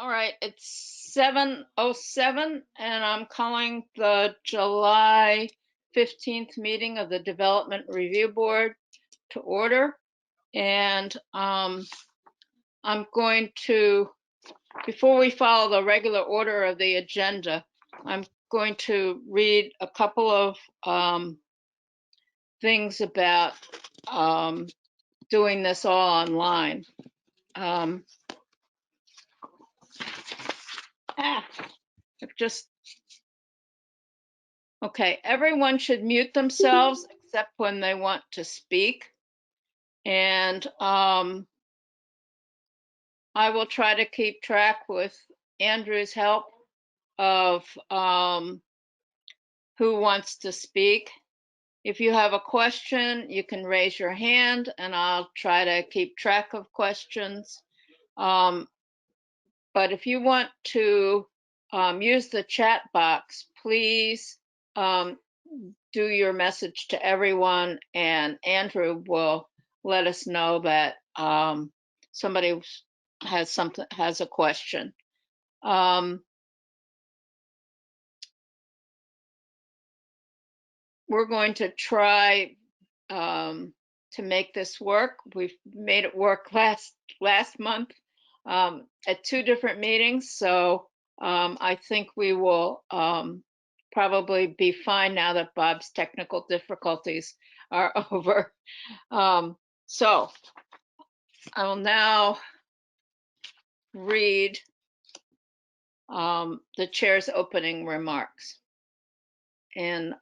All right, it's 7:07 and I'm calling the July 15th meeting of the Development Review Board to order. And I'm going to, before we follow the regular order of the agenda, I'm going to read a couple of things about doing this all online. Okay, everyone should mute themselves except when they want to speak. And I will try to keep track with Andrew's help of who wants to speak. If you have a question, you can raise your hand and I'll try to keep track of questions. But if you want to use the chat box, please do your message to everyone and Andrew will let us know that somebody has a question. We're going to try to make this work. We've made it work last month at 2 different meetings, so I think we will probably be fine now that Bob's technical difficulties are over. So I will now read the chair's opening remarks. And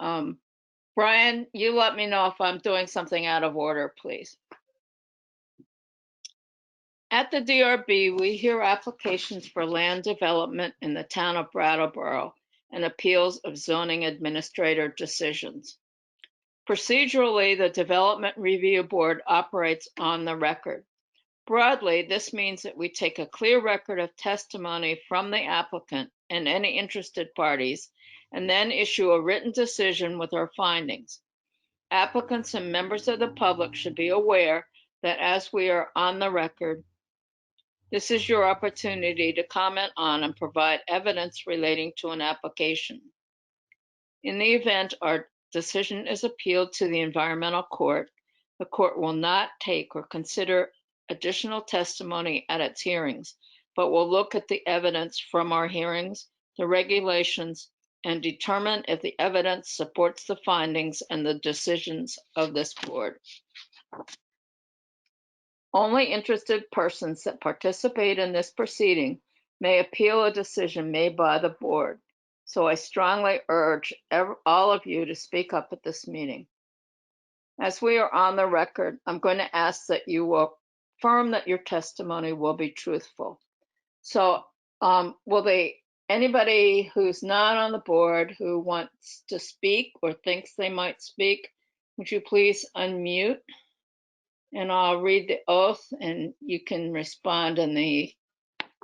Brian, you let me know if I'm doing something out of order, please. At the DRB, we hear applications for land development in the town of Brattleboro and appeals of zoning administrator decisions. Procedurally, the Development Review Board operates on the record. Broadly, this means that we take a clear record of testimony from the applicant and any interested parties, and then issue a written decision with our findings. Applicants and members of the public should be aware that as we are on the record, this is your opportunity to comment on and provide evidence relating to an application. In the event our decision is appealed to the environmental court, the court will not take or consider additional testimony at its hearings, but will look at the evidence from our hearings, the regulations, and determine if the evidence supports the findings and the decisions of this board. Only interested persons that participate in this proceeding may appeal a decision made by the board. So I strongly urge all of you to speak up at this meeting. As we are on the record, I'm going to ask that you will affirm that your testimony will be truthful. So anybody who's not on the board who wants to speak or thinks they might speak, would you please unmute? And I'll read the oath and you can respond in the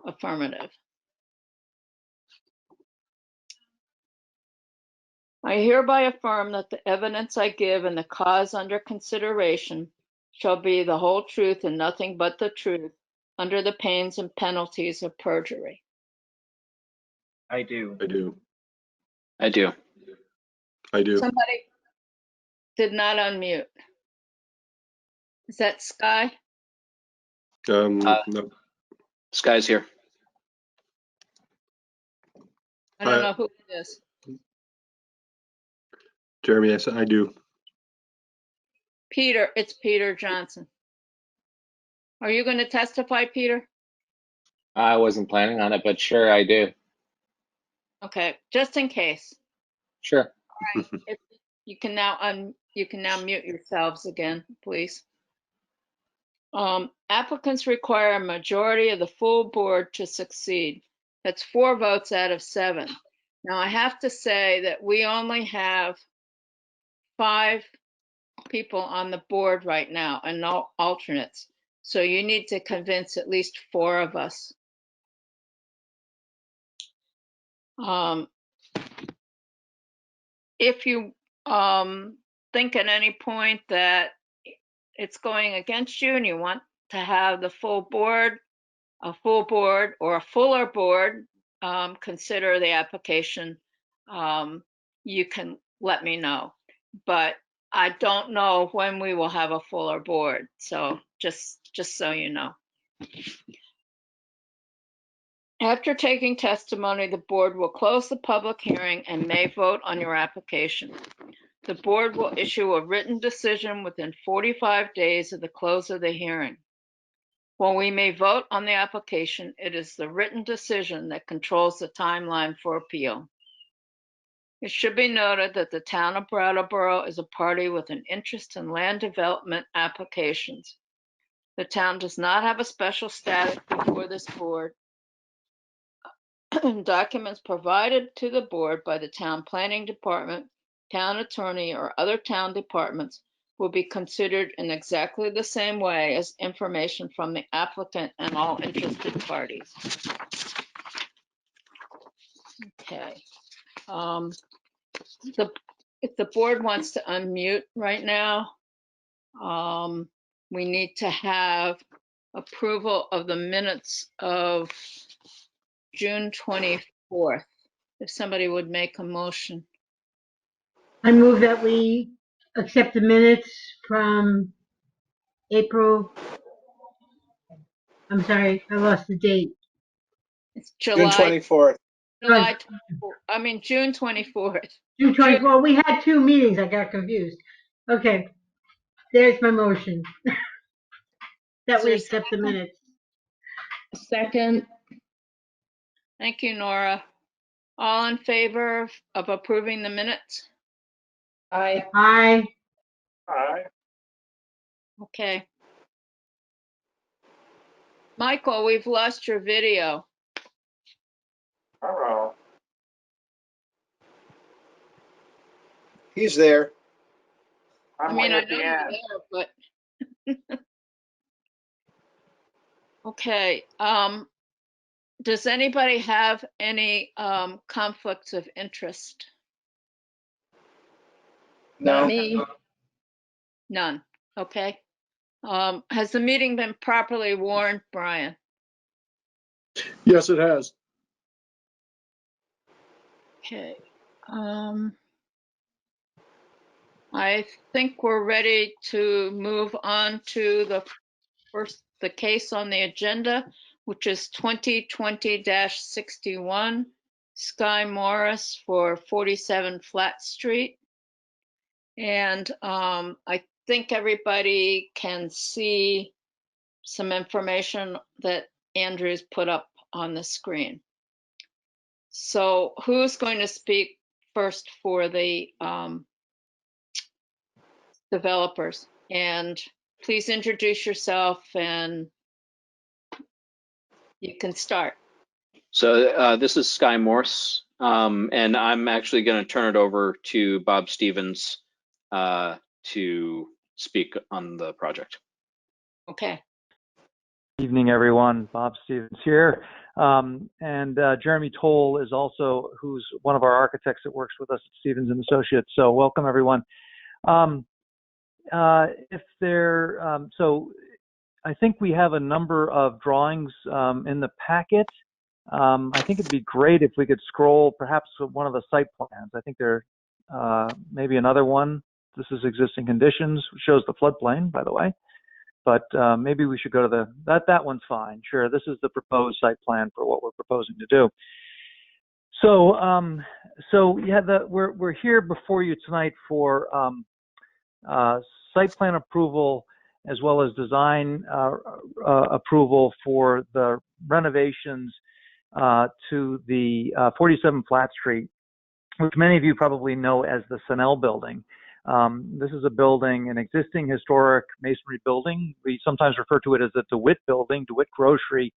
affirmative. I hereby affirm that the evidence I give in the cause under consideration shall be the whole truth and nothing but the truth, under the pains and penalties of perjury. I do. I do. I do. I do. Somebody did not unmute. Is that Sky? No. Sky's here. I don't know who it is. Jeremy, yes, I do. Peter, it's Peter Johnson. Are you going to testify, Peter? I wasn't planning on it, but sure, I do. Okay, just in case. Sure. All right. If you can now mute yourselves again, please. Applicants require a majority of the full board to succeed. That's 4 votes out of 7. Now I have to say that we only have 5 people on the board right now and no alternates. So you need to convince at least 4 of us. If you think at any point that it's going against you and you want to have the full board, a full board or a fuller board consider the application, you can let me know. But I don't know when we will have a fuller board, so just so you know. After taking testimony, the board will close the public hearing and may vote on your application. The board will issue a written decision within 45 days of the close of the hearing. While we may vote on the application, it is the written decision that controls the timeline for appeal. It should be noted that the town of Brattleboro is a party with an interest in land development applications. The town does not have a special status before this board. Documents provided to the board by the town planning department, town attorney, or other town departments will be considered in exactly the same way as information from the applicant and all interested parties. Okay. If the board wants to unmute right now, we need to have approval of the minutes of June 24th. If somebody would make a motion. I move that we accept the minutes from April. I'm sorry, I lost the date. It's June July 24th. 24th. June 24th. June 24th. We had two meetings. I got confused. Okay, there's my motion. That we accept the minutes. Second. Thank you, Nora. All in favor of approving the minutes? Aye. Aye. Aye. Okay. Michael, we've lost your video. Uh-oh. He's there. I mean, I know you're there, but. Okay. Does anybody have any conflicts of interest? No. Not me. None. Okay. Has the meeting been properly warned, Brian? Yes, it has. Okay. I think we're ready to move on to the case on the agenda, which is 2020-61, Sky Morris for 47 Flat Street. And I think everybody can see some information that Andrew's put up on the screen. So who's going to speak first for the developers? And please introduce yourself and you can start. So this is Sky Morse, and I'm actually going to turn it over to Bob Stevens to speak on the project. Okay. Evening, everyone. Bob Stevens here. And Jeremy Toll is also, who's one of our architects that works with us at Stevens and Associates. So welcome, everyone. So I think we have a number of drawings in the packet. I think it'd be great if we could scroll perhaps one of the site plans. I think there maybe another one. This is existing conditions, shows the floodplain, by the way. But maybe we should go to that one's fine. Sure, this is the proposed site plan for what we're proposing to do. So, yeah, we're here before you tonight for site plan approval as well as design approval for the renovations to the 47 Flat Street, which many of you probably know as the Sennell Building. This is a building, an existing historic masonry building. We sometimes refer to it as the DeWitt Building, DeWitt Grocery.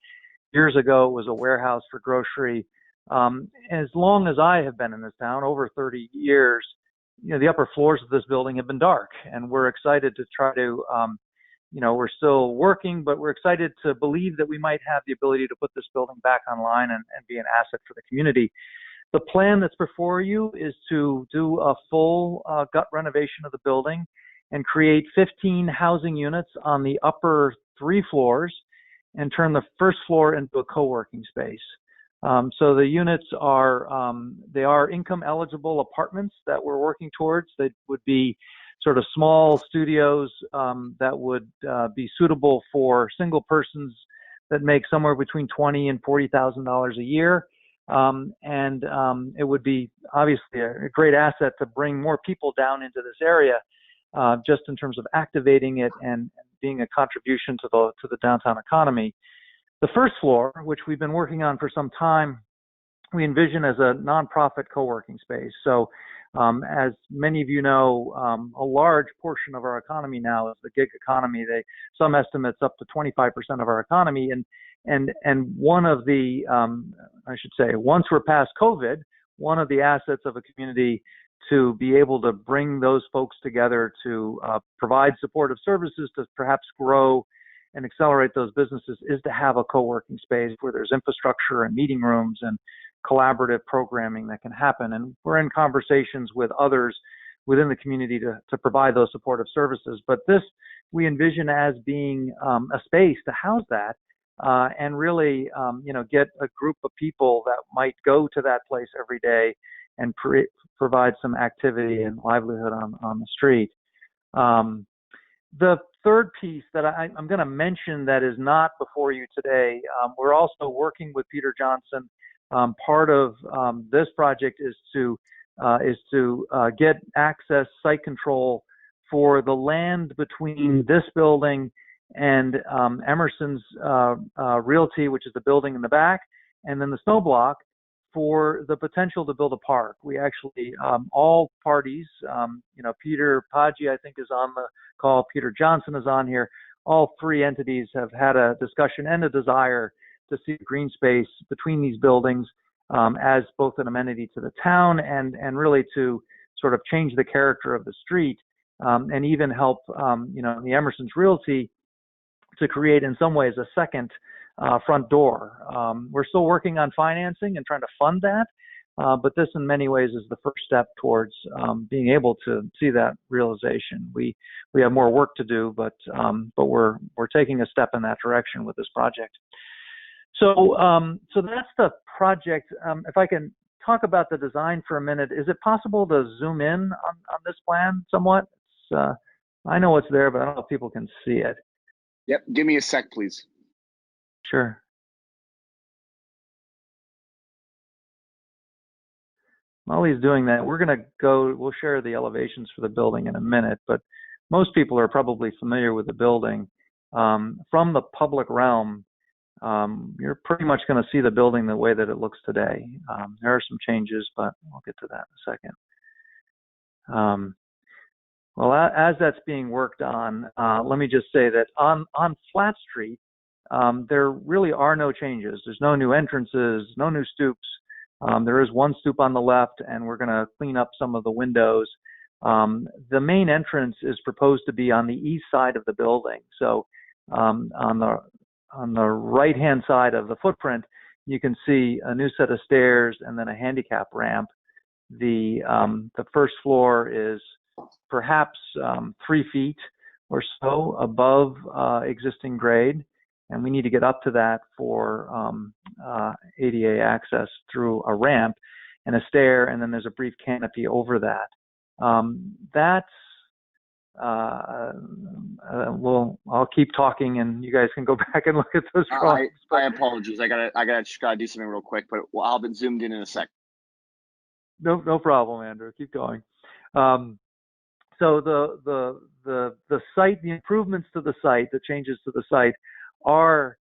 Years ago, it was a warehouse for grocery. As long as I have been in this town, over 30 years, you know, the upper floors of this building have been dark, and we're excited to try to, you know, we're still working, but we're excited to believe that we might have the ability to put this building back online and be an asset for the community. The plan that's before you is to do a full gut renovation of the building and create 15 housing units on the upper 3 floors and turn the first floor into a co-working space. So the units are they are income eligible apartments that we're working towards. They would be sort of small studios that would be suitable for single persons that make somewhere between $20,000 and $40,000 a year. It would be obviously a great asset to bring more people down into this area, just in terms of activating it and being a contribution to the downtown economy. The first floor, which we've been working on for some time, we envision as a nonprofit co-working space. So, as many of you know, a large portion of our economy now is the gig economy. Some estimates up to 25% of our economy, and one of the, I should say, once we're past COVID, one of the assets of a community to be able to bring those folks together to provide supportive services to perhaps grow and accelerate those businesses is to have a co-working space where there's infrastructure and meeting rooms and collaborative programming that can happen. And we're in conversations with others within the community to provide those supportive services. But this we envision as being a space to house that and really, get a group of people that might go to that place every day and provide some activity and livelihood on the street. The third piece that I'm going to mention that is not before you today, we're also working with Peter Johnson. Part of this project is to get access, site control for the land between this building and Emerson's Realty, which is the building in the back, and then the snow block for the potential to build a park. We actually, all parties, Peter Paggi, I think, is on the call. Peter Johnson is on here. All three entities have had a discussion and a desire to see green space between these buildings as both an amenity to the town and really to sort of change the character of the street and even help, the Emerson's Realty to create in some ways a second front door. We're still working on financing and trying to fund that, but this in many ways is the first step towards being able to see that realization. We have more work to do, but we're taking a step in that direction with this project. So that's the project. If I can talk about the design for a minute, is it possible to zoom in on this plan somewhat? I know it's there, but I don't know if people can see it. Yep, give me a sec, please. Sure. While he's doing that, we'll share the elevations for the building in a minute, but most people are probably familiar with the building. From the public realm, you're pretty much going to see the building the way that it looks today. There are some changes, but I'll get to that in a second. Well, as that's being worked on, let me just say that on Flat Street, there really are no changes. There's no new entrances, no new stoops. There is one stoop on the left, and we're going to clean up some of the windows. The main entrance is proposed to be on the east side of the building. So on the right-hand side of the footprint, you can see a new set of stairs and then a handicap ramp. The first floor is perhaps 3 feet or so above existing grade, and we need to get up to that for ADA access through a ramp and a stair, and then there's a brief canopy over that. I'll keep talking, and you guys can go back and look at those drawings. I apologize. I gotta do something real quick, but I'll be zoomed in a sec. No problem, Andrew. Keep going. So the site, the improvements to the site, the changes to the site are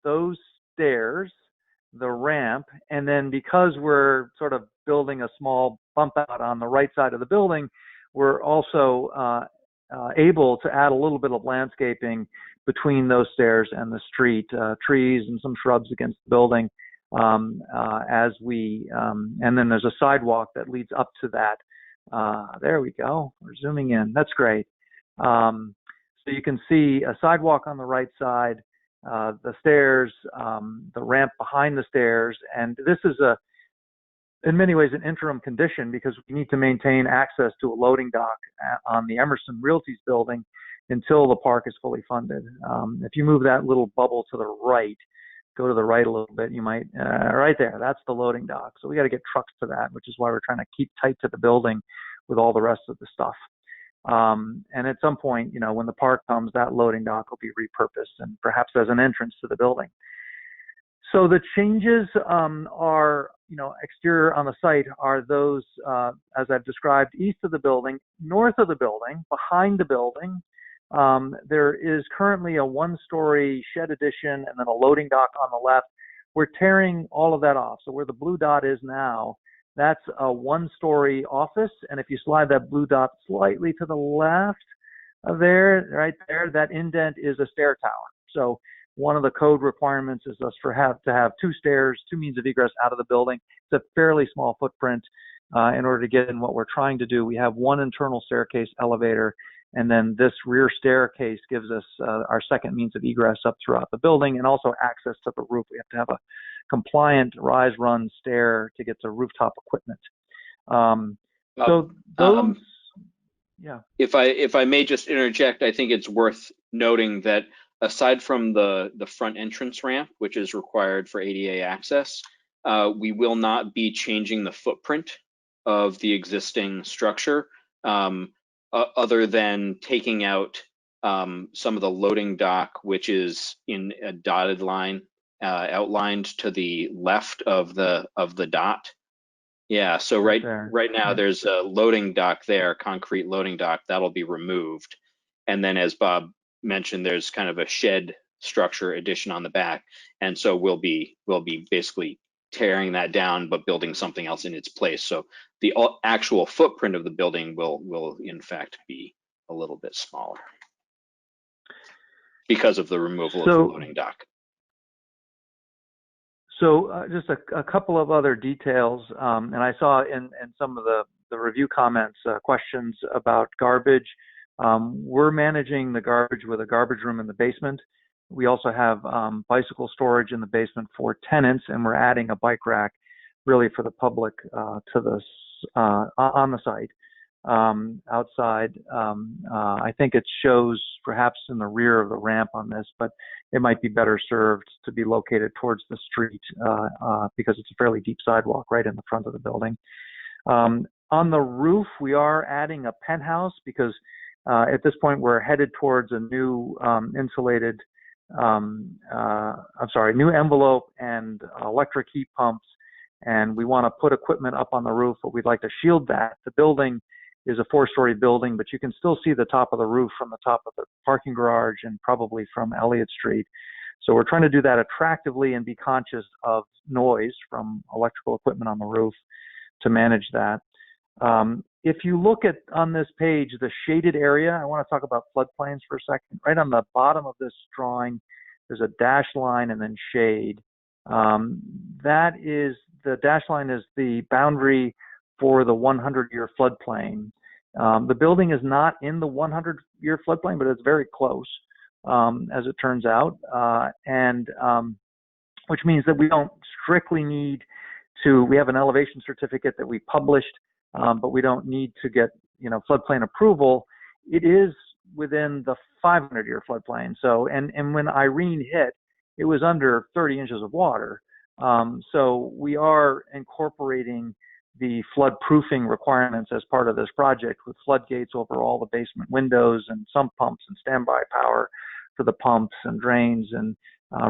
those stairs, the ramp, and then because we're sort of building a small bump out on the right side of the building, we're also able to add a little bit of landscaping between those stairs and the street, trees and some shrubs against the building. And then there's a sidewalk that leads up to that. There we go. We're zooming in. That's great. So you can see a sidewalk on the right side, the stairs, the ramp behind the stairs, and this is in many ways an interim condition because we need to maintain access to a loading dock on the Emerson Realty's building until the park is fully funded. If you move that little bubble to the right, go to the right a little bit, you might, right there, that's the loading dock. So we got to get trucks to that, which is why we're trying to keep tight to the building with all the rest of the stuff. And at some point, you know, when the park comes, that loading dock will be repurposed and perhaps as an entrance to the building. So the changes are, you know, exterior on the site are those, as I've described, east of the building, north of the building, behind the building. There is currently a one-story shed addition and then a loading dock on the left. We're tearing all of that off. So where the blue dot is now, that's a one-story office. And if you slide that blue dot slightly to the left of there, right there, that indent is a stair tower. So one of the code requirements is us to have two stairs, two means of egress out of the building. It's a fairly small footprint in order to get in what we're trying to do. We have one internal staircase elevator, and then this rear staircase gives us our second means of egress up throughout the building and also access to the roof. We have to have a compliant rise-run stair to get to rooftop equipment. So those, yeah. If I may just interject, I think it's worth noting that aside from the front entrance ramp, which is required for ADA access, we will not be changing the footprint of the existing structure, other than taking out some of the loading dock, which is in a dotted line outlined to the left of the dot. Yeah, so right now there's a loading dock there, concrete loading dock, that'll be removed. And then as Bob mentioned, there's kind of a shed structure addition on the back. And so we'll be basically tearing that down, but building something else in its place. So the actual footprint of the building will in fact be a little bit smaller because of the removal of the loading dock. So just a couple of other details, and I saw in some of the review comments questions about garbage. We're managing the garbage with a garbage room in the basement. We also have bicycle storage in the basement for tenants, and we're adding a bike rack really for the public to this on the site. Outside, I think it shows perhaps in the rear of the ramp on this, but it might be better served to be located towards the street because it's a fairly deep sidewalk right in the front of the building. On the roof, we are adding a penthouse because at this point we're headed towards a new insulated, new envelope and electric heat pumps, and we want to put equipment up on the roof, but we'd like to shield that. The building is a 4-story building, but you can still see the top of the roof from the top of the parking garage and probably from Elliott Street. So we're trying to do that attractively and be conscious of noise from electrical equipment on the roof to manage that. If you look at on this page, the shaded area, I want to talk about floodplains for a second. Right on the bottom of this drawing, there's a dashed line and then shade. That is, the dashed line is the boundary for the 100-year floodplain. The building is not in the 100-year floodplain, but it's very close, as it turns out, and which means that we don't strictly need to, we have an elevation certificate that we published, but we don't need to get, floodplain approval. It is within the 500-year floodplain. So, and when Irene hit, it was under 30 inches of water. So we are incorporating the flood proofing requirements as part of this project with floodgates over all the basement windows and sump pumps and standby power for the pumps and drains, and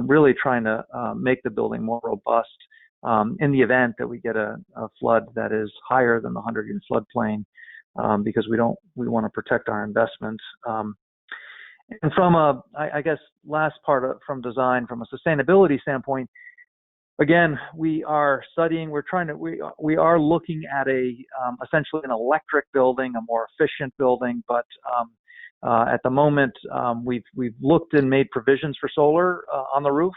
really trying to make the building more robust in the event that we get a flood that is higher than the 100-year floodplain, because we want to protect our investments. And from I guess last part from design, from a sustainability standpoint, again, we are studying, we are looking at essentially an electric building, a more efficient building, but at the moment, we've looked and made provisions for solar on the roof,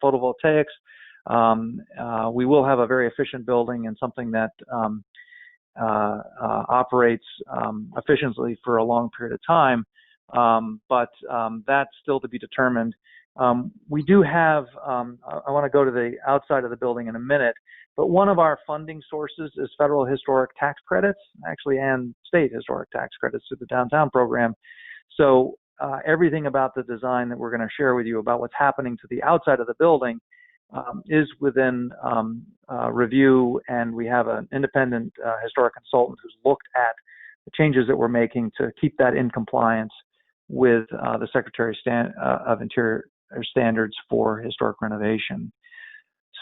photovoltaics. We will have a very efficient building and something that operates efficiently for a long period of time, but that's still to be determined. We do have, I want to go to the outside of the building in a minute, But one of our funding sources is federal historic tax credits, actually, and state historic tax credits through the downtown program. So everything about the design that we're going to share with you about what's happening to the outside of the building is within review, and we have an independent historic consultant who's looked at the changes that we're making to keep that in compliance with the Secretary of Interior standards for historic renovation.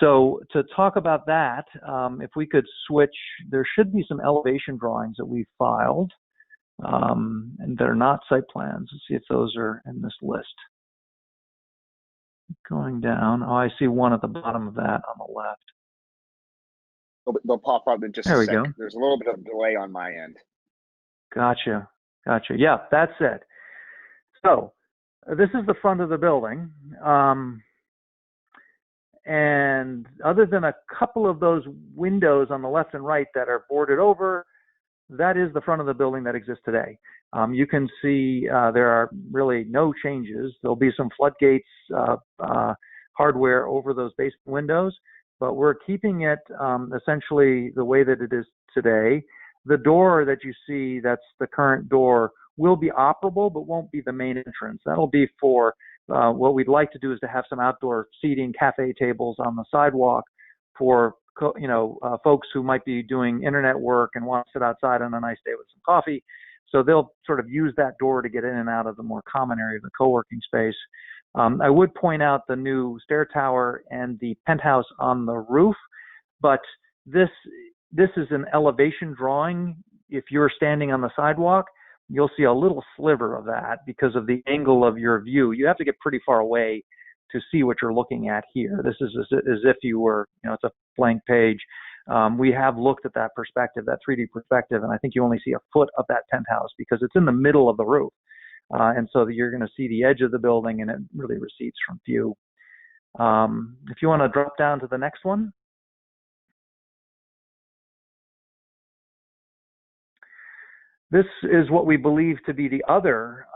So to talk about that, if we could switch, there should be some elevation drawings that we filed, and they're not site plans. Let's see if those are in this list. Going down, oh, I see one at the bottom of that on the left. They'll pop up in just There a we sec. go. There's a little bit of delay on my end. Gotcha. Yeah, that's it. So this is the front of the building. And other than a couple of those windows on the left and right that are boarded over, that is the front of the building that exists today. You can see there are really no changes. There'll be some floodgates hardware over those basement windows, but we're keeping it essentially the way that it is today. The door that you see, that's the current door, will be operable, but won't be the main entrance. That'll be for what we'd like to do is to have some outdoor seating, cafe tables on the sidewalk for folks who might be doing internet work and want to sit outside on a nice day with some coffee. So they'll sort of use that door to get in and out of the more common area of the co-working space. I would point out the new stair tower and the penthouse on the roof, but this is an elevation drawing. If you're standing on the sidewalk, you'll see a little sliver of that because of the angle of your view. You have to get pretty far away to see what you're looking at here. This is as if you were, it's a blank page. We have looked at that perspective, that 3D perspective, and I think you only see a foot of that penthouse because it's in the middle of the roof. And so you're going to see the edge of the building, and it really recedes from view. If you want to drop down to the next one. This is what we believe to be the other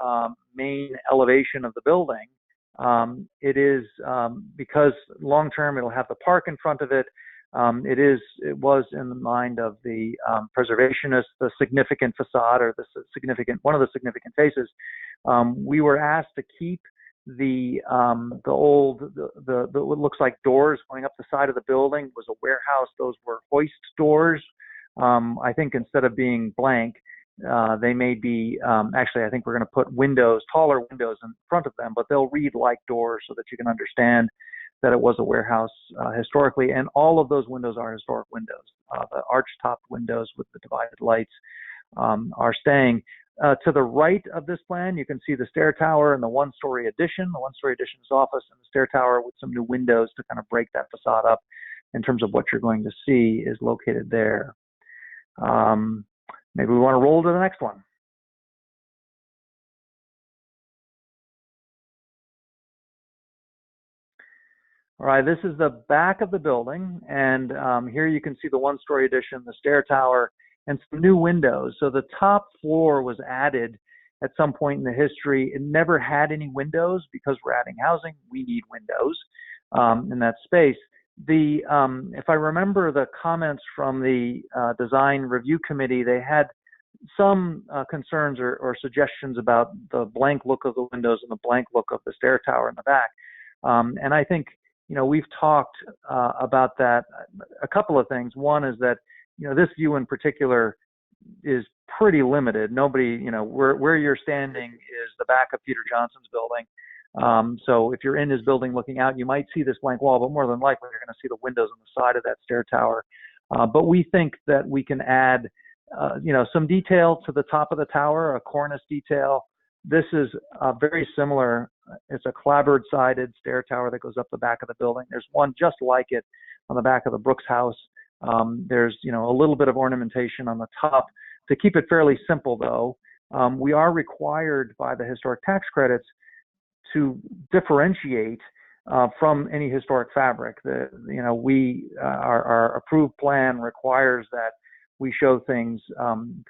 main elevation of the building. It is because long-term it'll have the park in front of it. It was in the mind of the preservationists, the significant facade or one of the significant faces. We were asked to keep the old, what looks like doors going up the side of the building. It was a warehouse. Those were hoist doors. I think instead of being blank, they may be, actually, I think we're going to put windows, taller windows in front of them, but they'll read like doors so that you can understand that it was a warehouse historically. And all of those windows are historic windows. The arch-topped windows with the divided lights are staying. To the right of this plan, you can see the stair tower and the one-story addition. The one-story addition is office, and the stair tower with some new windows to kind of break that facade up in terms of what you're going to see is located there. Maybe we want to roll to the next one. All right, this is the back of the building, and here you can see the one-story addition, the stair tower, and some new windows. So the top floor was added at some point in the history. It never had any windows because we're adding housing. We need windows in that space. If I remember the comments from the design review committee, they had some concerns or suggestions about the blank look of the windows and the blank look of the stair tower in the back. And I think, we've talked about that. A couple of things. One is that, this view in particular is pretty limited. Nobody, where you're standing is the back of Peter Johnson's building. So if you're in his building looking out, you might see this blank wall, but more than likely you're going to see the windows on the side of that stair tower. But we think that we can add, some detail to the top of the tower, a cornice detail. This is very similar. It's a clapboard-sided stair tower that goes up the back of the building. There's one just like it on the back of the Brooks house. There's, a little bit of ornamentation on the top. To keep it fairly simple, though, we are required by the historic tax credits to differentiate from any historic fabric. Our approved plan requires that we show things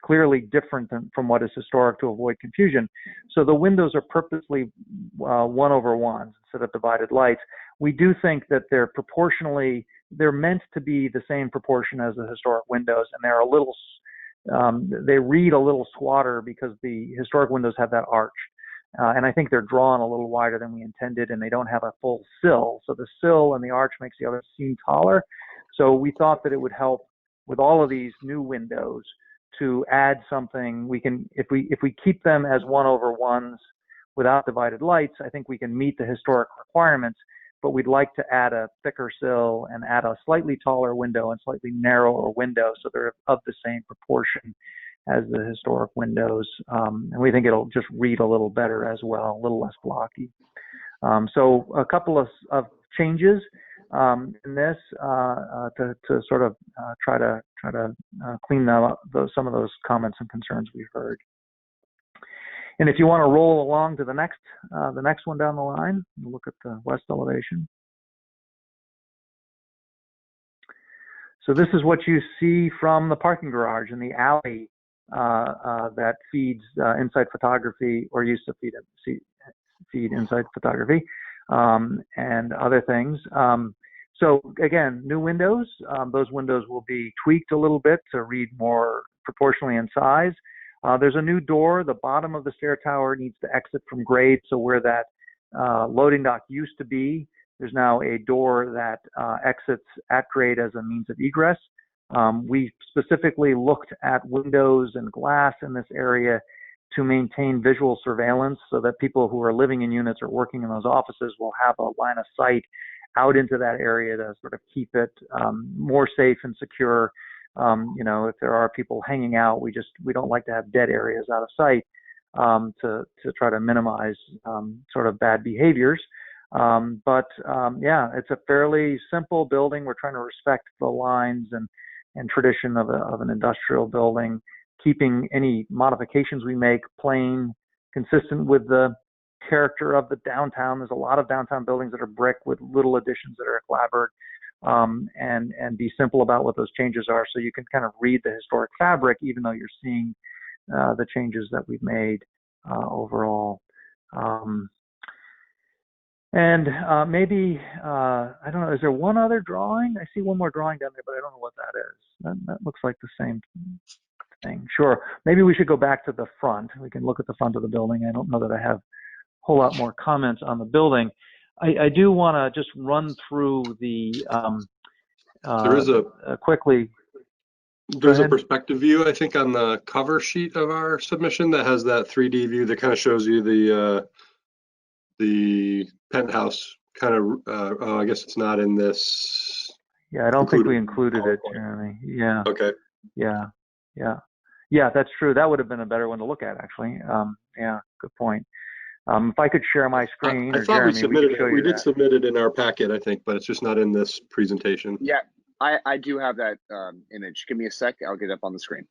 clearly different from what is historic to avoid confusion. So the windows are purposely 1/1 instead of divided lights. We do think that they're proportionally they're meant to be the same proportion as the historic windows, and they're a little, they read a little squatter because the historic windows have that arch. And I think they're drawn a little wider than we intended, and they don't have a full sill. So the sill and the arch makes the other seem taller. So we thought that it would help with all of these new windows to add something. We can, if we keep them as 1/1s without divided lights, I think we can meet the historic requirements. But we'd like to add a thicker sill and add a slightly taller window and slightly narrower window, so they're of the same proportion as the historic windows, and we think it'll just read a little better as well, a little less blocky. So a couple of changes in this to sort of try to clean up some of those comments and concerns we've heard. And if you want to roll along to the next one down the line, look at the west elevation. So this is what you see from the parking garage and the alley that feeds Insight Photography, or used to feed Insight Photography, and other things. So again, new windows. Those windows will be tweaked a little bit to read more proportionally in size. There's a new door. The bottom of the stair tower needs to exit from grade, so where that loading dock used to be, there's now a door that exits at grade as a means of egress. We specifically looked at windows and glass in this area to maintain visual surveillance so that people who are living in units or working in those offices will have a line of sight out into that area to sort of keep it more safe and secure. You know, if there are people hanging out, we don't like to have dead areas out of sight to try to minimize sort of bad behaviors. Yeah, it's a fairly simple building. We're trying to respect the lines and tradition of an industrial building, keeping any modifications we make plain, consistent with the character of the downtown. There's a lot of downtown buildings that are brick with little additions that are clapboard, and be simple about what those changes are, so you can kind of read the historic fabric, even though you're seeing the changes that we've made overall. Maybe, I don't know, is there one other drawing? I see one more drawing down there, but I don't know what that is. That looks like the same thing. Sure, maybe we should go back to the front. We can look at the front of the building. I don't know that I have a whole lot more comments on the building. I do want to just run through the, There is quickly. There's a perspective view, I think, on the cover sheet of our submission that has that 3D view that kind of shows you the penthouse kind of, I guess it's not in this. Yeah, I don't think we included it, Jeremy. Yeah. Okay. Yeah, that's true. That would have been a better one to look at, actually. Yeah, good point. If I could share my screen, I or thought Jeremy, we submitted it. We did that. submit it in our packet, I think, but it's just not in this presentation. Yeah, I do have that image. Give me a sec. I'll get it up on the screen.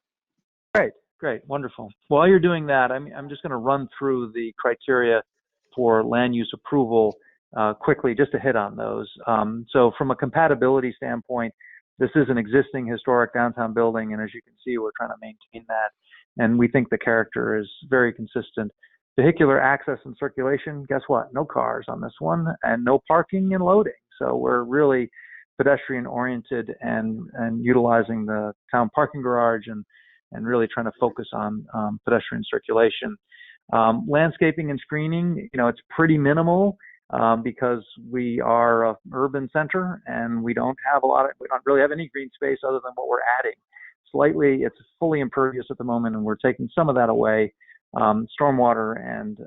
Great, wonderful. While you're doing that, I'm just going to run through the criteria for land use approval quickly, just to hit on those. So from a compatibility standpoint, this is an existing historic downtown building, and as you can see, we're trying to maintain that, and we think the character is very consistent. Vehicular access and circulation, guess what? No cars on this one, and no parking and loading. So we're really pedestrian oriented and utilizing the town parking garage and really trying to focus on pedestrian circulation. Landscaping and screening, you know, it's pretty minimal because we are an urban center and we don't really have any green space other than what we're adding. Slightly, it's fully impervious at the moment, and we're taking some of that away. Stormwater and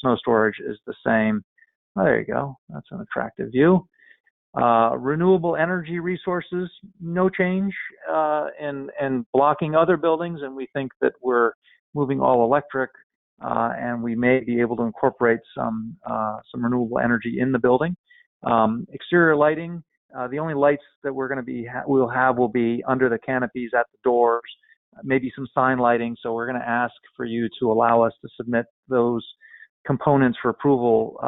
snow storage is the same. Oh, there you go. That's an attractive view. Renewable energy resources, no change in blocking other buildings, and we think that we're moving all electric, and we may be able to incorporate some renewable energy in the building. Exterior lighting, the only lights that we're going to will be under the canopies at the doors, maybe some sign lighting. So we're going to ask for you to allow us to submit those components for approval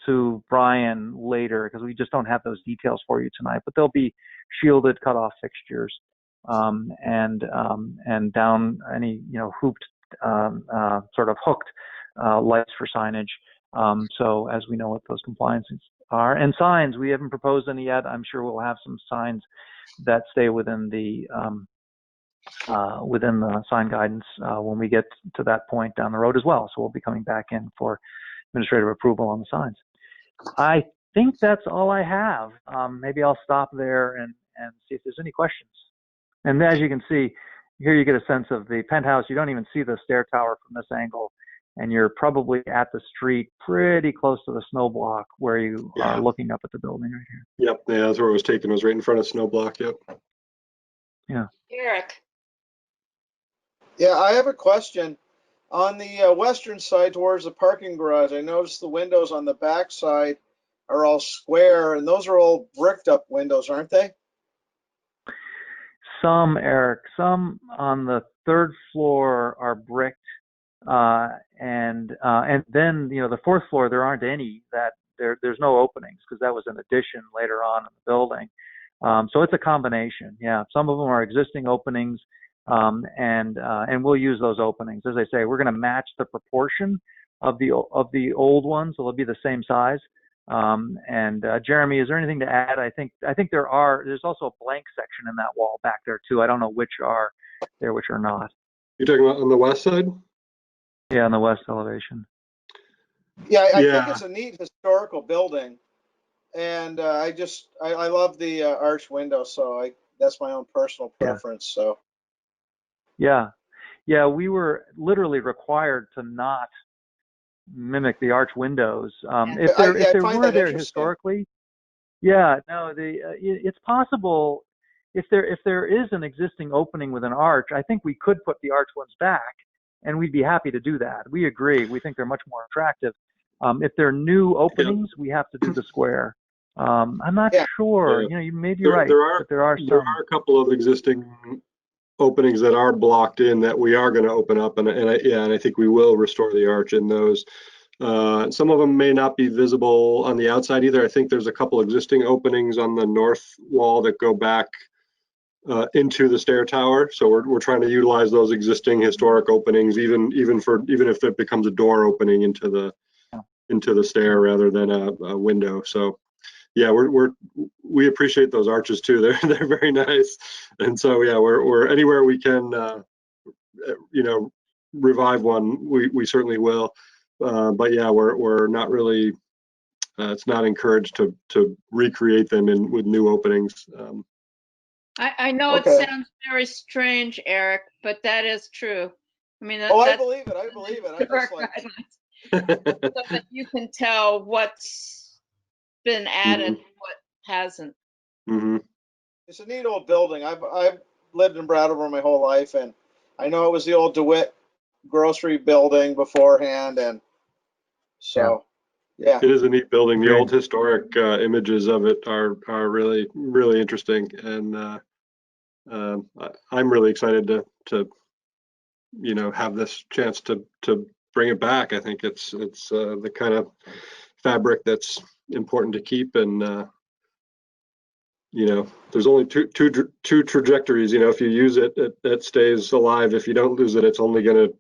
to Brian later, because we just don't have those details for you tonight. But they'll be shielded cutoff fixtures and down any hooped sort of hooked lights for signage. So as we know what those compliance are. And signs, we haven't proposed any yet. I'm sure we'll have some signs that stay within the sign guidance when we get to that point down the road as well. So we'll be coming back in for administrative approval on the signs. I think that's all I have. Maybe I'll stop there and see if there's any questions. And as you can see, here you get a sense of the penthouse. You don't even see the stair tower from this angle, and you're probably at the street pretty close to the snow block where you are looking up at the building right here. Yep, yeah, that's where it was taken. It was right in front of snow block. Yep. Yeah. Eric. Yeah, I have a question. On the western side towards the parking garage, I noticed the windows on the back side are all square, and those are all bricked up windows, aren't they? Some, Eric, some on the third floor are bricked, and then the fourth floor there aren't any. There's no openings because that was an addition later on in the building. So it's a combination. Yeah, some of them are existing openings, and we'll use those openings. As I say, we're going to match the proportion of the old ones, so they'll be the same size. And Jeremy, is there anything to add? I think there's also a blank section in that wall back there too. I don't know which are there, which are not. You're talking about on the west side? Yeah, on the west elevation. Yeah, I think it's a neat historical building, and I love the arch window, so that's my own personal preference. So. Yeah, we were literally required to not mimic the arch windows. If there were there historically, it's possible. If there is an existing opening with an arch, I think we could put the arch ones back, and we'd be happy to do that. We agree. We think they're much more attractive. If they're new openings, we have to do the square. I'm not sure. You may be right. There are a couple of existing openings that are blocked in that we are going to open up, and I think we will restore the arch in those. Some of them may not be visible on the outside either. I think there's a couple existing openings on the north wall that go back into the stair tower. So we're trying to utilize those existing historic openings, even if it becomes a door opening into the stair rather than a window. So yeah, we appreciate those arches too. They're very nice, and so yeah, we're anywhere we can revive one, we certainly will. But yeah, we're not really. It's not encouraged to recreate them with new openings. I know it sounds very strange, Eric, but that is true. I mean, I believe it. I believe it. So that you can tell what's been added, what hasn't. It's a neat old building. I've lived in Brattleboro my whole life, and I know it was the old DeWitt grocery building beforehand, and so yeah. It is a neat building. The old historic images of it are really, really interesting, and I'm really excited to have this chance to bring it back. I think it's the kind of fabric that's important to keep, and there's only two trajectories. If you use it, it stays alive. If you don't lose it, it's only going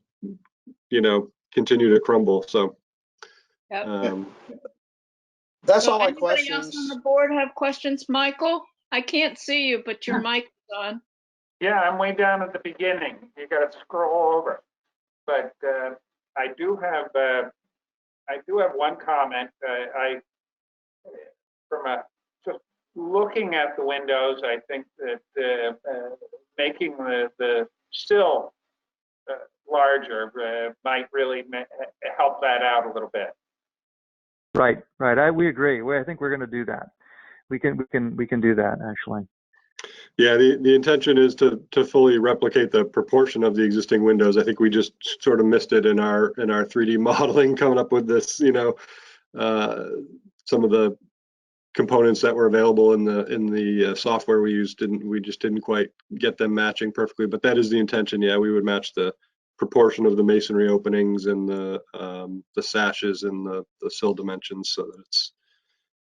to continue to crumble. So that's all my questions. Anybody else on the board have questions? Michael, I can't see you, but your mic is on. Yeah, I'm way down at the beginning. You got to scroll over. But I do have one comment. Just looking at the windows, I think that making the sill larger might really help that out a little bit. Right. We agree. I think we're going to do that. We can do that actually. Yeah, the intention is to fully replicate the proportion of the existing windows. I think we just sort of missed it in our 3D modeling, coming up with this. Some of the components that were available in the software we used just didn't quite get them matching perfectly. But that is the intention. Yeah, we would match the proportion of the masonry openings and the sashes and the sill dimensions so that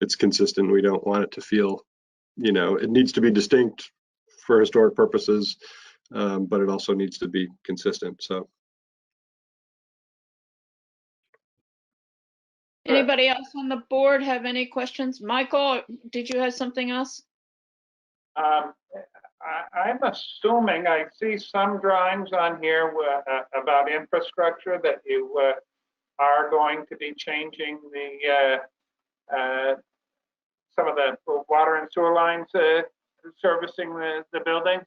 it's consistent. We don't want it to feel, it needs to be distinct for historic purposes, but it also needs to be consistent. So Anybody else on the board have any questions? Michael, did you have something else? I'm assuming I see some drawings on here about infrastructure that you are going to be changing the some of the water and sewer lines servicing the building.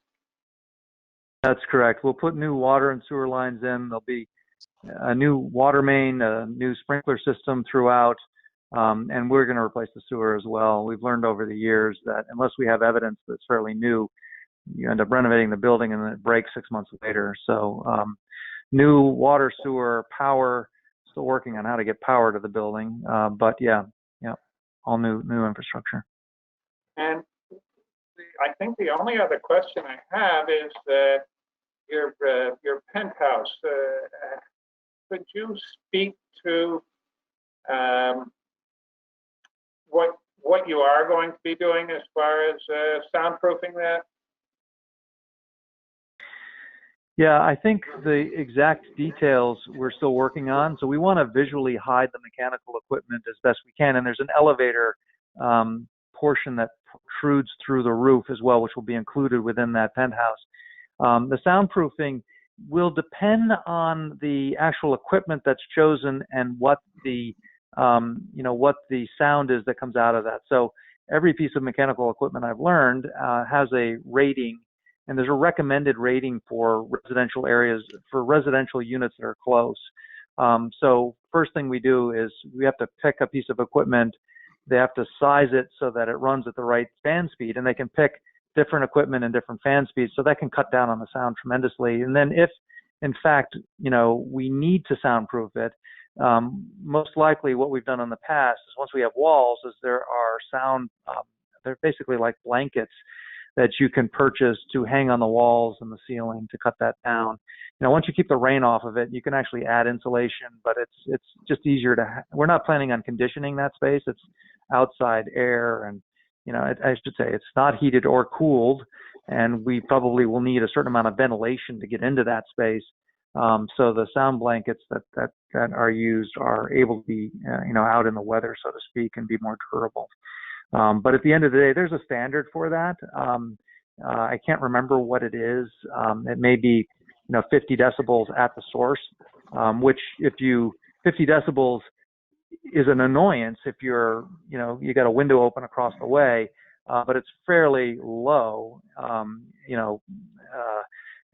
That's correct. We'll put new water and sewer lines in. There'll be a new water main, a new sprinkler system throughout, and we're going to replace the sewer as well. We've learned over the years that unless we have evidence that's fairly new, you end up renovating the building and then it breaks 6 months later. So new water, sewer, power, still working on how to get power to the building. But yeah, all new infrastructure. And I think the only other question I have is that your penthouse. Could you speak to what you are going to be doing as far as soundproofing that? Yeah, I think the exact details we're still working on. So we want to visually hide the mechanical equipment as best we can. And there's an elevator portion that protrudes through the roof as well, which will be included within that penthouse. The soundproofing will depend on the actual equipment that's chosen and what the what the sound is that comes out of that. So every piece of mechanical equipment I've learned has a rating, and there's a recommended rating for residential areas, for residential units that are close. So first thing we do is we have to pick a piece of equipment. They have to size it so that it runs at the right fan speed, and they can pick different equipment and different fan speeds, so that can cut down on the sound tremendously. And then if, in fact, we need to soundproof it, most likely what we've done in the past is once we have walls, is there are sound, they're basically like blankets that you can purchase to hang on the walls and the ceiling to cut that down. Once you keep the rain off of it, you can actually add insulation, but it's just easier to, we're not planning on conditioning that space. It's outside air, and I should say it's not heated or cooled, and we probably will need a certain amount of ventilation to get into that space. So the sound blankets that are used are able to be, out in the weather, so to speak, and be more durable. But at the end of the day, there's a standard for that. I can't remember what it is. It may be, 50 decibels at the source, which 50 decibels is an annoyance if you're, you got a window open across the way, but it's fairly low.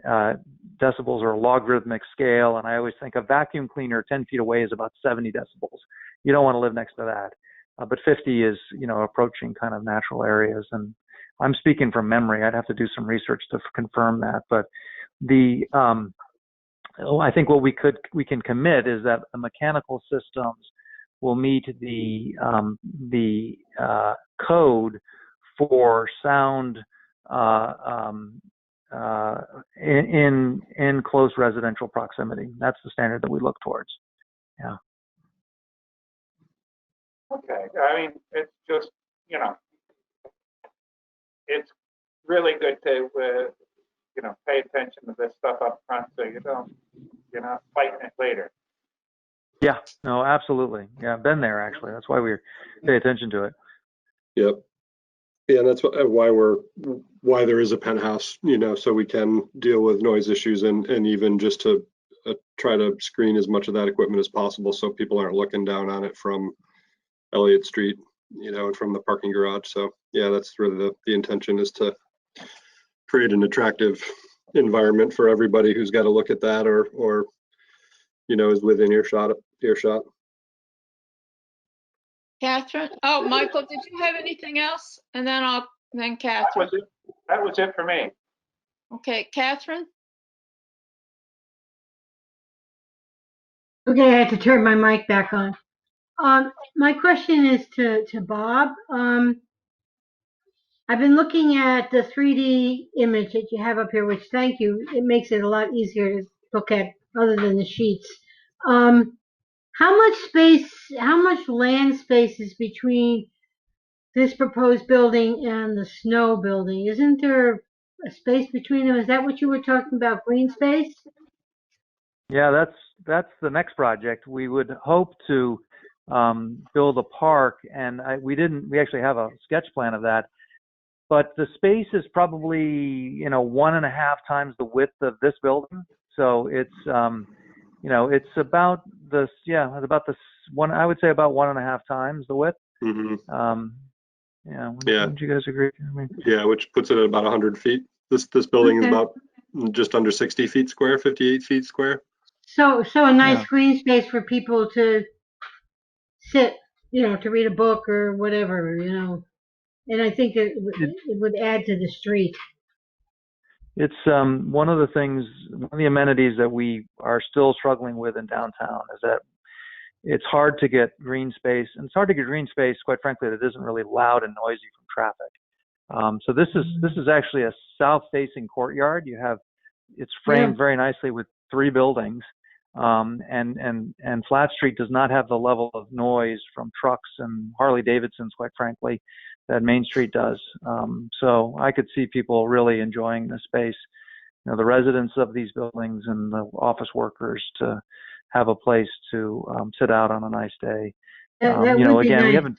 Decibels are a logarithmic scale, and I always think a vacuum cleaner 10 feet away is about 70 decibels. You don't want to live next to that. But 50 is, approaching kind of natural areas. And I'm speaking from memory. I'd have to do some research to confirm that. But I think what we can commit is that the mechanical systems will meet the code for sound in close residential proximity. That's the standard that we look towards. Yeah. Okay. I mean, it's just, it's really good to, pay attention to this stuff up front so you're not fighting it later. Yeah, no, absolutely. Yeah, I've been there actually. That's why we pay attention to it. Yep. Yeah, and that's why there is a penthouse, so we can deal with noise issues and even just to try to screen as much of that equipment as possible so people aren't looking down on it from Elliott Street, and from the parking garage. So yeah, that's really the intention, is to create an attractive environment for everybody who's got to look at that or is within earshot. Catherine? Oh, Michael, did you have anything else? And then Catherine. That was it for me. Okay, Catherine? Okay, I had to turn my mic back on. My question is to Bob. I've been looking at the 3D image that you have up here, which, thank you, it makes it a lot easier to look at other than the sheets. How much land space is between this proposed building and the snow building? Isn't there a space between them? Is that what you were talking about, green space? Yeah, that's the next project. We would hope to build a park, and we actually have a sketch plan of that. But the space is probably, 1.5 times the width of this building. So it's, it's about this, it's about this one, I would say about 1.5 times the width. Mm-hmm. Wouldn't you guys agree? Yeah, which puts it at about 100 feet. This building is about just under 60 feet square, 58 feet square. So a nice green space for people to sit, to read a book or whatever, And I think it would add to the street. It's one of the amenities that we are still struggling with in downtown is that it's hard to get green space, and it's hard to get green space, quite frankly, that isn't really loud and noisy from traffic. So this is actually a south-facing courtyard. It's framed very nicely with 3 buildings, and Flat Street does not have the level of noise from trucks and Harley Davidsons, quite frankly, that Main Street does. So I could see people really enjoying the space, the residents of these buildings and the office workers to have a place to sit out on a nice day. That would be again, nice. we haven't.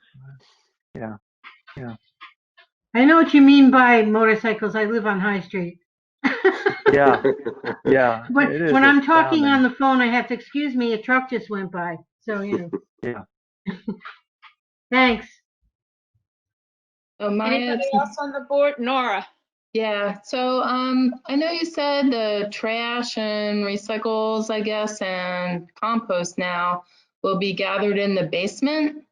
Yeah. I know what you mean by motorcycles. I live on High Street. Yeah. But it is when I'm talking astounding. on the phone, I have to excuse me. A truck just went by. So, Yeah. Thanks. Anybody else on the board? Nora? Yeah, so I know you said the trash and recycles, I guess, and compost now will be gathered in the basement.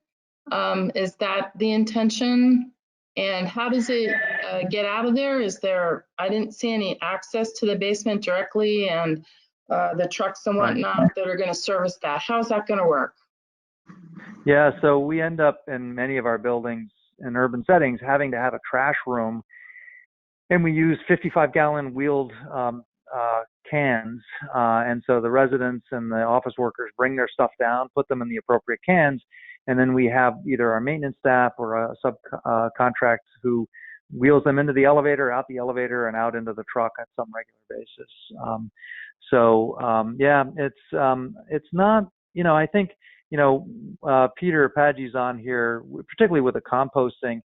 Is that the intention? And how does it get out of there? I didn't see any access to the basement directly, and the trucks and whatnot that are going to service that. How's that going to work? Yeah, so we end up in many of our buildings in urban settings having to have a trash room, and we use 55-gallon wheeled cans, and so the residents and the office workers bring their stuff down, put them in the appropriate cans, and then we have either our maintenance staff or a subcontract who wheels them into the elevator, out the elevator, and out into the truck on some regular basis. It's not, I think, Peter Paggi's on here, particularly with the composting.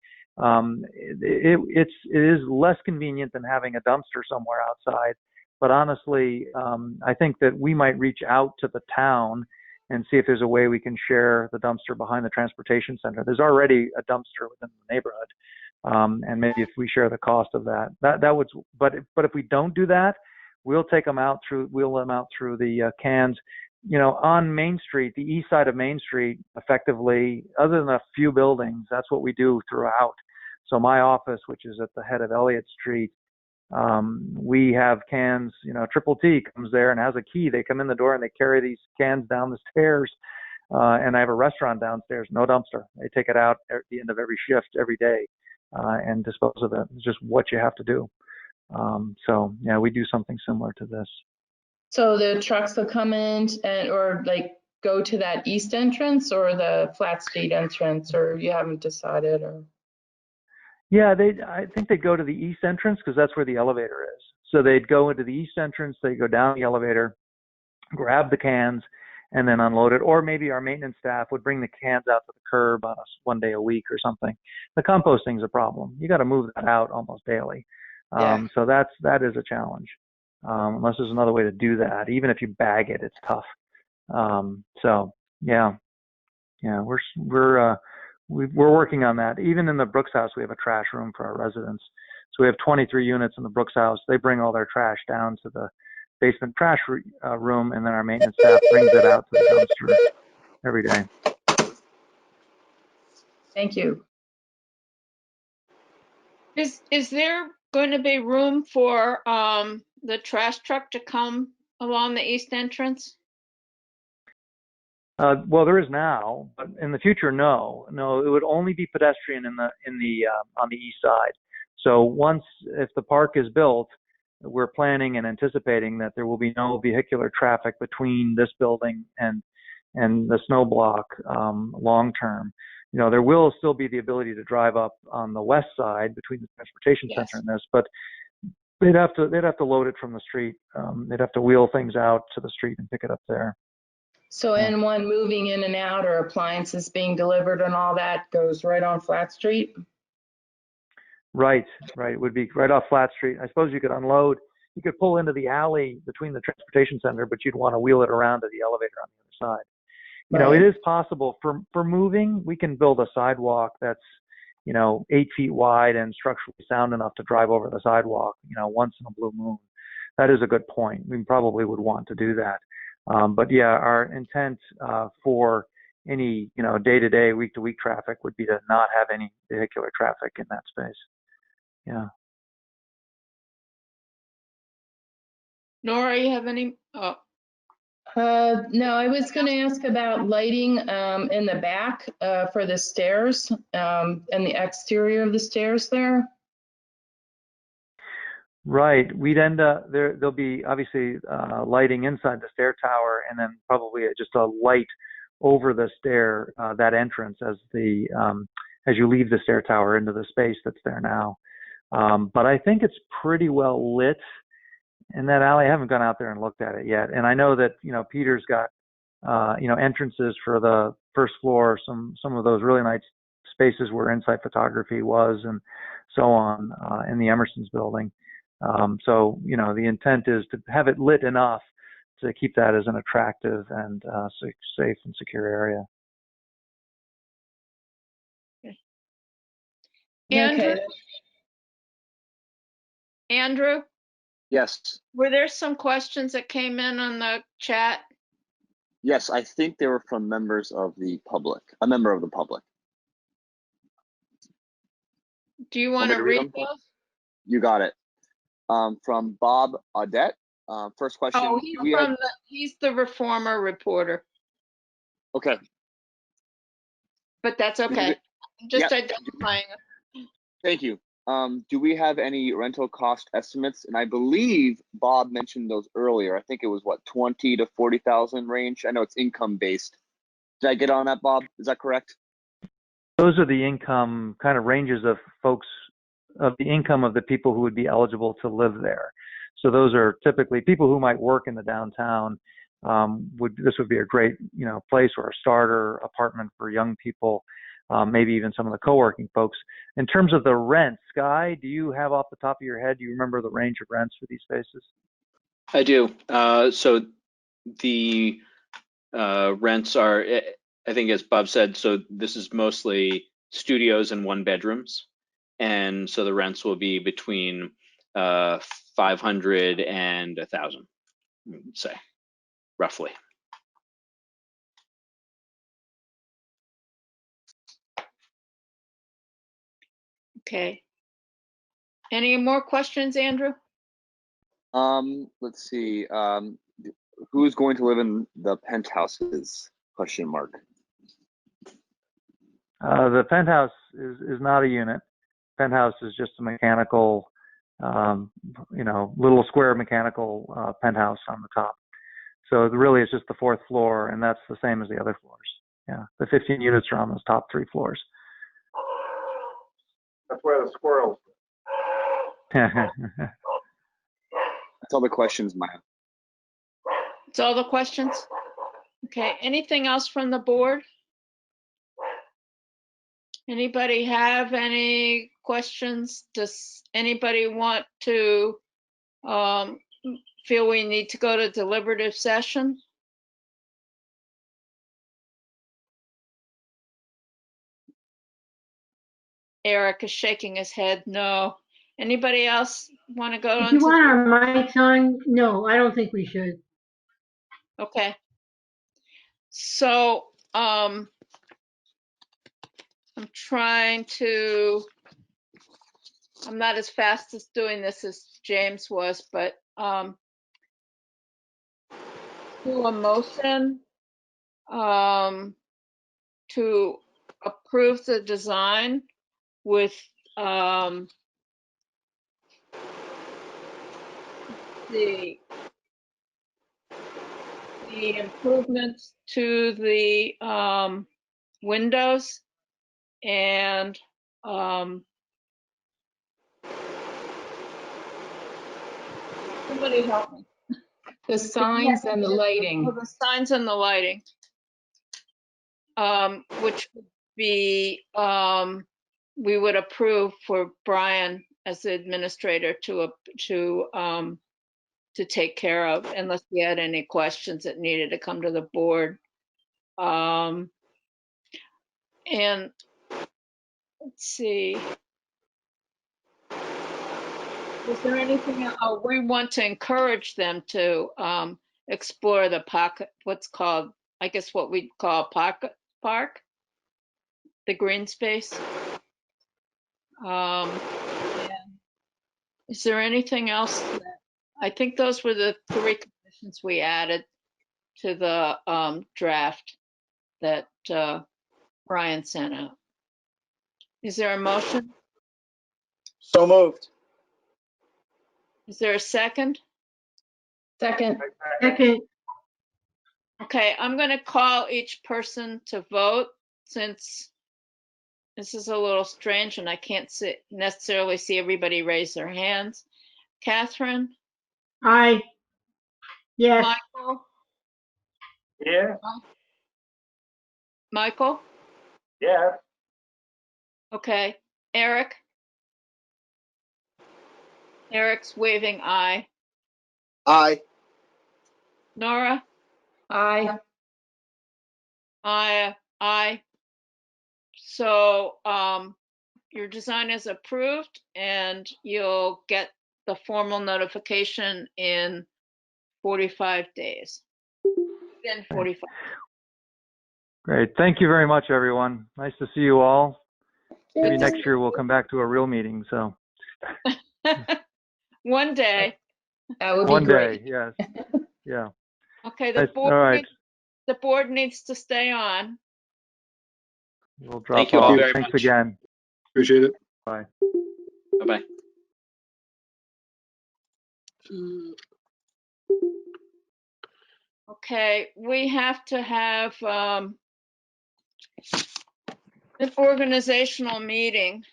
It is less convenient than having a dumpster somewhere outside. But honestly, I think that we might reach out to the town and see if there's a way we can share the dumpster behind the transportation center. There's already a dumpster within the neighborhood, and maybe if we share the cost of that would. But if we don't do that, we'll wheel them out through the cans. On Main Street, the east side of Main Street, effectively, other than a few buildings, that's what we do throughout. So my office, which is at the head of Elliott Street, we have cans, Triple T comes there and has a key. They come in the door and they carry these cans down the stairs. And I have a restaurant downstairs, no dumpster. They take it out at the end of every shift, every day, and dispose of it. It's just what you have to do. We do something similar to this. So the trucks will come in or go to that east entrance or the Flat Street entrance, or you haven't decided? Or yeah, I think they go to the east entrance because that's where the elevator is. So they'd go into the east entrance, they go down the elevator, grab the cans, and then unload it. Or maybe our maintenance staff would bring the cans out to the curb on one day a week or something. The composting's a problem. You got to move that out almost daily. So that is a challenge. Unless there's another way to do that. Even if you bag it, it's tough. We're working on that. Even in the Brooks House, we have a trash room for our residents. So we have 23 units in the Brooks House. They bring all their trash down to the basement trash room, and then our maintenance staff brings it out to the dumpster every day. Thank you. Is there going to be room for the trash truck to come along the east entrance? Well, there is now, but in the future, no. It would only be pedestrian on the east side. So if the park is built, we're planning and anticipating that there will be no vehicular traffic between this building and the snow block long term. There will still be the ability to drive up on the west side between the transportation center and this, but they'd have to load it from the street. They'd have to wheel things out to the street and pick it up there. So anyone moving in and out or appliances being delivered and all that goes right on Flat Street? Right. It would be right off Flat Street. I suppose you could unload, you could pull into the alley between the transportation center, but you'd want to wheel it around to the elevator on the other side. You know, it is possible for moving, we can build a sidewalk that's, 8 feet wide and structurally sound enough to drive over the sidewalk, once in a blue moon. That is a good point. We probably would want to do that. But yeah, our intent for any, day-to-day, week-to-week traffic would be to not have any vehicular traffic in that space. Yeah. Nora, you have any? Oh, No, I was going to ask about lighting in the back for the stairs and the exterior of the stairs there. Right. We'd end up there'll be obviously lighting inside the stair tower, and then probably just a light over the stair, that entrance as you leave the stair tower into the space that's there now. But I think it's pretty well lit in that alley. I haven't gone out there and looked at it yet. And I know that, Peter's got, entrances for the first floor, some of those really nice spaces where Insight Photography was and so on, in the Emerson's building. So, the intent is to have it lit enough to keep that as an attractive and safe and secure area. Andrew? Okay. Andrew, Yes. were there some questions that came in on the chat? Yes, I think they were from members of the public, a member of the public. Do you want to read those? You got it. From Bob Audette. First question. Oh, he's the Reformer reporter, Okay. but that's okay. Just Yeah. identifying it. Thank you. Do we have any rental cost estimates? And I believe Bob mentioned those earlier. I think it was what, 20 to 40,000 range. I know it's income based. Did I get on that, Bob? Is that correct? Those are the income kind of ranges of folks, of the income of the people who would be eligible to live there. So those are typically people who might work in the downtown. This would be a great, place or a starter apartment for young people. Maybe even some of the co-working folks. In terms of the rent, Sky, do you have off the top of your head, do you remember the range of rents for these spaces? I do. So the rents are, I think as Bob said, so this is mostly studios and 1-bedrooms. And so the rents will be between 500 and 1,000, say, roughly. Okay. Any more questions, Andrew? Let's see. Who's going to live in the penthouses? Question mark. The penthouse is not a unit. Penthouse is just a mechanical, little square mechanical penthouse on the top. So really it's just the 4th floor, and that's the same as the other floors. Yeah, the 15 units are on those top 3 floors. That's where the squirrels. That's all the questions, Maya. That's all the questions? Okay, anything else from the board? Anybody have any questions? Does anybody want to feel we need to go to deliberative session? Eric is shaking his head, no. Anybody else want to go on? If you want our mics on, no, I don't think we should. Okay. So, I'm not as fast as doing this as James was, but do a motion to approve the design with the improvements to the windows and somebody help me. The signs and the Oh, lighting. the signs and the lighting. Which would be, we would approve for Brian as the administrator to take care of unless we had any questions that needed to come to the board. And let's see. Is there anything else? Oh, we want to encourage them to explore the pocket, what's called, I guess what we call pocket park, the green space. And is there anything else? I think those were the 3 conditions we added to the draft that Brian sent out. Is there a motion? So moved. Is there a second? Second. Second. Okay, I'm going to call each person to vote since this is a little strange and I can't necessarily see everybody raise their hands. Catherine? Aye. Yes. Michael? Yeah, Michael? yeah, Okay. Eric? Eric's waving aye. Aye. Nora? Aye. Aye. So your design is approved and you'll get the formal notification in 45 days. Within 45. Great. Thank you very much, everyone. Nice to see you all. Maybe next year we'll come back to a real meeting. So One day. That would be one great. day, yes. Yeah. Okay, Nice. All right. the board needs to stay on. We'll drop Thank you all off. very Thanks much. again. Appreciate it. Bye. Bye-bye. Okay, we have to have an organizational meeting.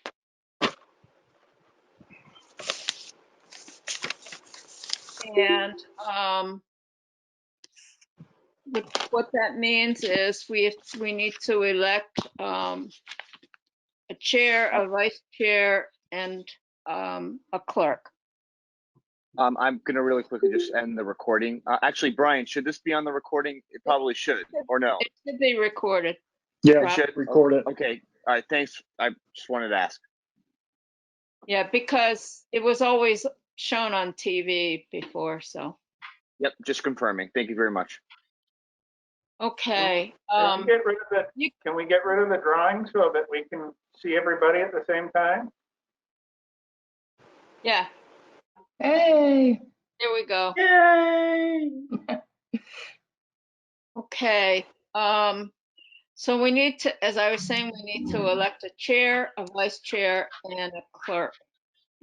And what that means is we need to elect a chair, a vice chair, and a clerk. I'm going to really quickly just end the recording. Actually, Brian, should this be on the recording? It probably should, or no? It should be recorded. Yeah, It should? record it. Okay. All right. Thanks. I just wanted to ask. Yeah, because it was always shown on TV before, so. Yep. Just confirming. Thank you very much. Okay. can we get rid of can we get rid of the drawing so that we can see everybody at the same time? Yeah, Hey. there we go. Yay! Okay. So we need to, as I was saying, we need to elect a chair, a vice chair, and a clerk.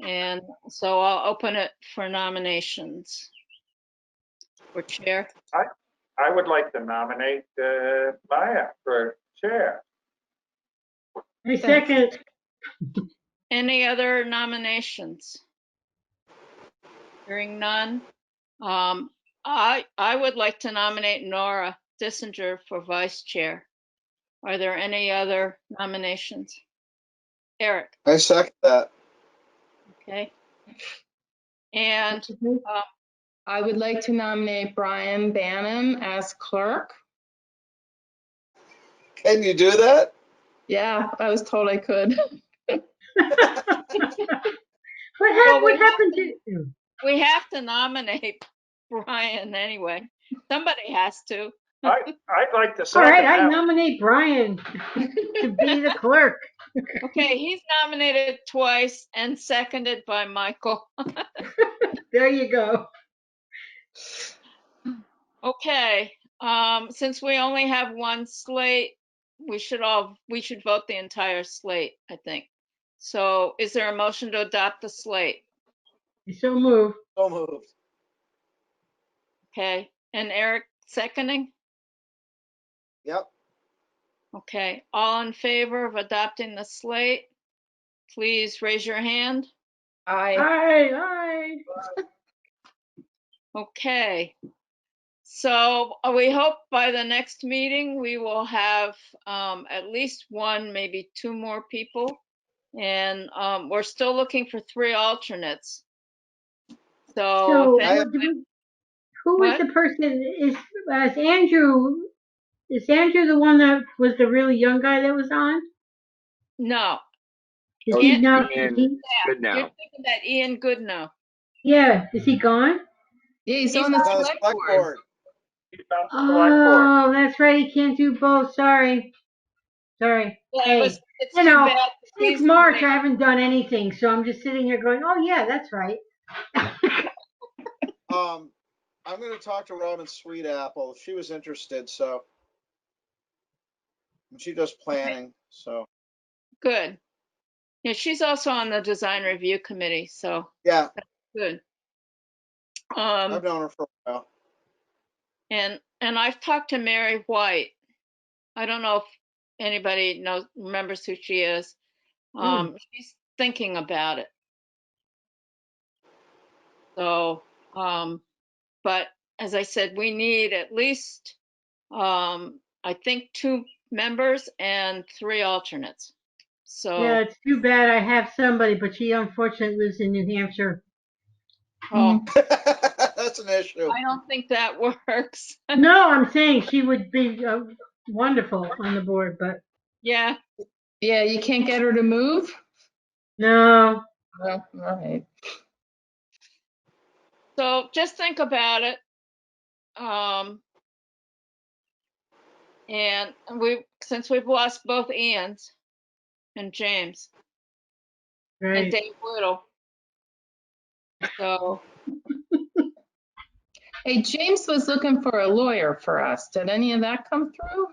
And so I'll open it for nominations. For chair. I would like to nominate Maya for chair. I second. Any other nominations? Hearing none. I would like to nominate Nora Dissinger for vice chair. Are there any other nominations? Eric, I second that. okay. And I would like to nominate Brian Banham as clerk. Can you do that? Yeah, I was told I could. What happened to you? we have to nominate Brian anyway. Somebody has to. I'd like to All second right, I that. nominate Brian to be the clerk. Okay, he's nominated twice and seconded by Michael. There you go. Okay, since we only have one slate, we should vote the entire slate, I think. So is there a motion to adopt the slate? So move. So moved. Okay, and Eric seconding? Yep. Okay, all in favor of adopting the slate, please raise your hand. Aye. Aye. Okay, So we hope by the next meeting, we will have at least one, maybe two more people. And we're still looking for 3 alternates. So So if I have, who is what? the person? Is Andrew? Is Andrew the one that was the really young guy that was on? No, Is Oh, he Ian, not? Ian, good you're now. thinking that Ian Goodnow. Yeah, is he gone? Yeah, he's He's on the on the select select board. board. He's on the select board. Oh, that's right. He can't do both. Sorry. Yeah, Hey, it's you too know, bad. since He's March, I haven't done anything, so I'm just sitting here going, "Oh yeah, that's right." I'm going to talk to Robin Sweetapple. She was interested, so she does planning. So good. Yeah, she's also on the design review committee, so yeah, good. I've known her for a while. And I've talked to Mary White. I don't know if anybody remembers who she is. She's thinking about it. So, but as I said, we need at least, I think 2 members and 3 alternates. Yeah, So, it's too bad I have somebody, but she unfortunately lives in New Hampshire. oh, That's an issue. I don't think that works. No, I'm saying she would be wonderful on the board, but Yeah. Yeah, you can't get her to move? no. Well, all right. So just think about it. And since we've lost both Ians and James and Right. Dave Whittle. So, Hey, James was looking for a lawyer for us. Did any of that come through?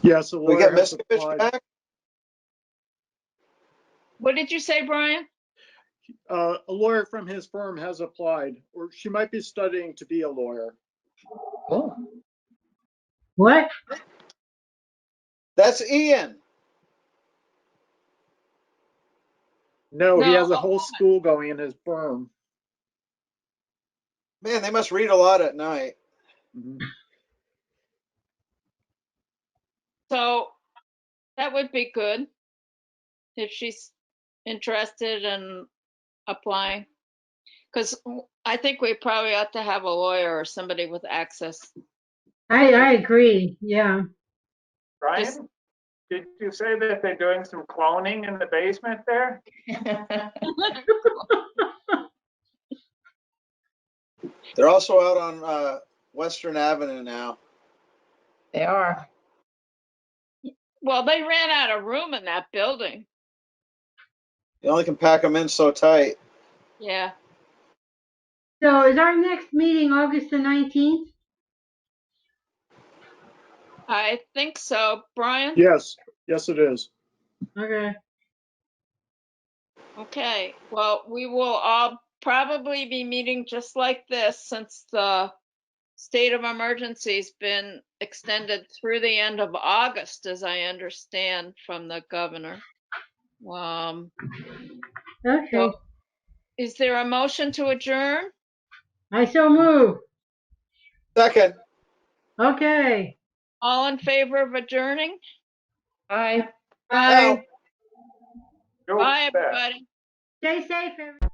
Yes, a We get lawyer has Miskovich applied. back. what did you say, Brian? A lawyer from his firm has applied, or she might be studying to be a lawyer. Cool. What? That's Ian. No, he No, has a whole school going in his firm. Man, they must read a lot at night. Mhm. so that would be good if she's interested in applying. Because I think we probably ought to have a lawyer or somebody with access. I agree. Yeah. Brian, did you say that they're doing some cloning in the basement there? They're also out on Western Avenue now. They are. Well, they ran out of room in that building. You only can pack them in so tight. Yeah. So is our next meeting August the 19th? I think so. Brian? Yes, yes, it is. Okay. Okay. Well, we will all probably be meeting just like this since the state of emergency's been extended through the end of August, as I understand from the governor. Okay. So is there a motion to adjourn? I so move. Second. Okay. All in favor of adjourning? Bye. Bye. Go Bye, to bed. everybody. Stay safe, everybody.